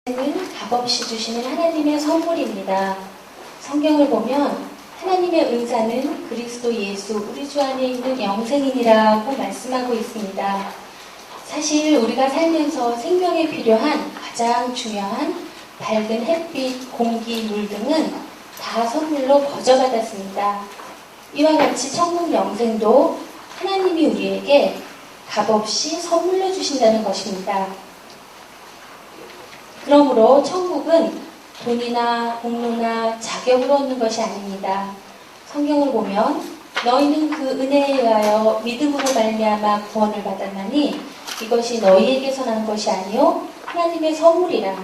는 값없이 주시는 하나님의 선물입니다. 성경을 보면 하나님의 은사는 그리스도 예수 우리 주 안에 있는 영생이니라고 말씀하고 있습니다. 사실 우리가 살면서 생명에 필요한 가장 중요한 밝은 햇빛, 공기, 물 등은 다 선물로 거저받았습니다. 이와 같이 천국 영생도 하나님이 우리에게 값없이 선물로 주신다는 것입니다. 그러므로 천국은 돈이나 공로나 자격으로 얻는 것이 아닙니다. 성경을 보면 너희는 그 은혜에 의하여 믿음으로 말미암아 구원을 받았나니 이것이 너희에게서 난 것이 아니요 하나님의 선물이라.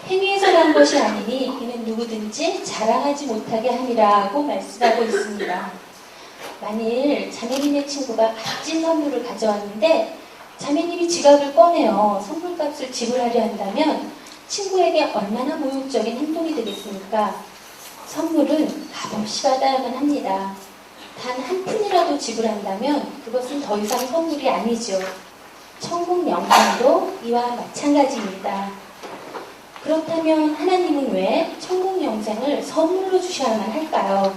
행위에서 난 것이 아니니 이는 누구든지 자랑하지 못하게 함이라고 말씀하고 있습니다. 만일 자매님의 친구가 값진 선물을 가져왔는데 자매님이 지갑을 꺼내어 선물값을 지불하려 한다면 친구에게 얼마나 모욕적인 행동이 되겠습니까? 선물은 값없이 받아야만 합니다. 단 한 푼이라도 지불한다면 그것은 더 이상 선물이 아니죠. 천국 영생도 이와 마찬가지입니다. 그렇다면 하나님은 왜 천국 영생을 선물로 주셔야만 할까요?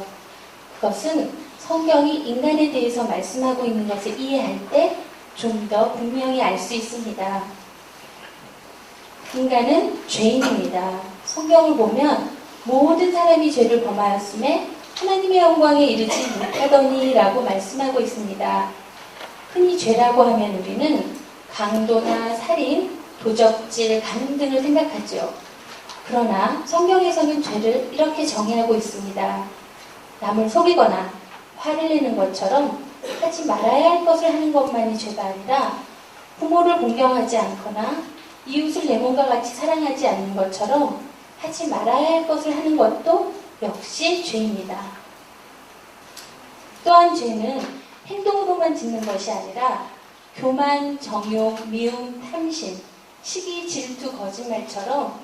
그것은 성경이 인간에 대해서 말씀하고 있는 것을 이해할 때 좀 더 분명히 알 수 있습니다. 인간은 죄인입니다. 성경을 보면 모든 사람이 죄를 범하였음에 하나님의 영광에 이르지 못하더니 라고 말씀하고 있습니다. 흔히 죄라고 하면 우리는 강도나 살인, 도적질, 간음 등을 생각하죠. 그러나 성경에서는 죄를 이렇게 정의하고 있습니다. 남을 속이거나 화를 내는 것처럼 하지 말아야 할 것을 하는 것만이 죄가 아니라 부모를 공경하지 않거나 이웃을 내 몸과 같이 사랑하지 않는 것처럼 하지 말아야 할 것을 하는 것도 역시 죄입니다. 또한 죄는 행동으로만 짓는 것이 아니라 교만, 정욕, 미움, 탐심, 시기, 질투, 거짓말처럼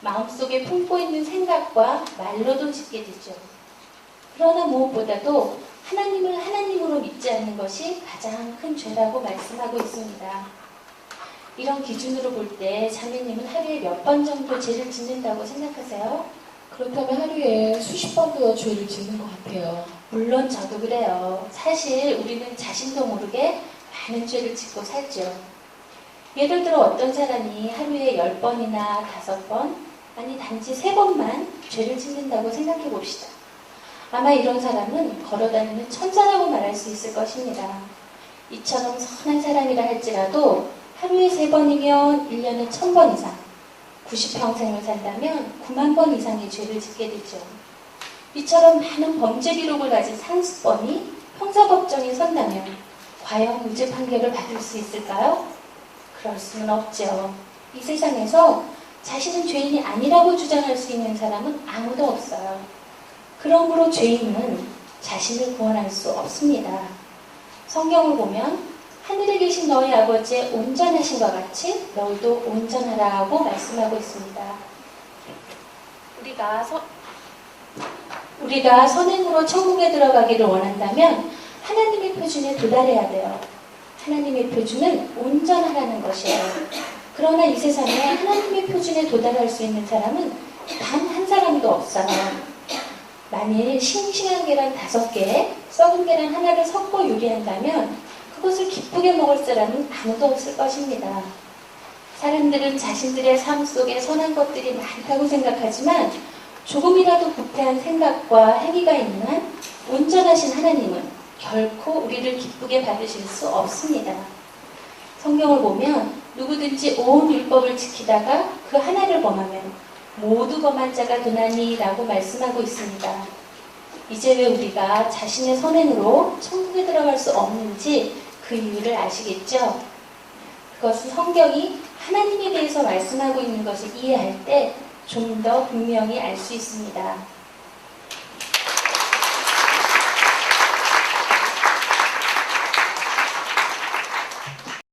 마음속에 품고 있는 생각과 말로도 짓게 되죠. 그러나 무엇보다도 하나님을 하나님으로 믿지 않는 것이 가장 큰 죄라고 말씀하고 있습니다. 이런 기준으로 볼 때 자매님은 하루에 몇 번 정도 죄를 짓는다고 생각하세요? 그렇다면 하루에 수십 번도 죄를 짓는 것 같아요. 물론 저도 그래요. 사실 우리는 자신도 모르게 많은 죄를 짓고 살죠. 예를 들어 어떤 사람이 하루에 10번이나 5번, 아니 단지 3번만 죄를 짓는다고 생각해 봅시다. 아마 이런 사람은 걸어다니는 천사라고 말할 수 있을 것입니다. 이처럼 선한 사람이라 할지라도 하루에 3번이면 1년에 1000번 이상, 90평생을 산다면 9만 번 이상의 죄를 짓게 되죠. 이처럼 많은 범죄 기록을 가진 상습범이 형사법정에 선다면 과연 무죄 판결을 받을 수 있을까요? 그럴 수는 없죠. 이 세상에서 자신은 죄인이 아니라고 주장할 수 있는 사람은 아무도 없어요. 그러므로 죄인은 자신을 구원할 수 없습니다. 성경을 보면 하늘에 계신 너희 아버지의 온전하신 것 같이 너희도 온전하라고 말씀하고 있습니다. 우리가 선행으로 천국에 들어가기를 원한다면 하나님의 표준에 도달해야 돼요. 하나님의 표준은 온전하라는 것이에요. 그러나 이 세상에 하나님의 표준에 도달할 수 있는 사람은 단 한 사람도 없어요. 만일 싱싱한 계란 5개에 썩은 계란 하나를 섞어 요리한다면 그것을 기쁘게 먹을 사람은 아무도 없을 것입니다. 사람들은 자신들의 삶 속에 선한 것들이 많다고 생각하지만 조금이라도 부패한 생각과 행위가 있는 한 온전하신 하나님은 결코 우리를 기쁘게 받으실 수 없습니다. 성경을 보면 누구든지 온 율법을 지키다가 그 하나를 범하면 모두 범한 자가 되나니 라고 말씀하고 있습니다. 이제 왜 우리가 자신의 선행으로 천국에 들어갈 수 없는지 그 이유를 아시겠죠? 그것은 성경이 하나님에 대해서 말씀하고 있는 것을 이해할 때 좀 더 분명히 알 수 있습니다.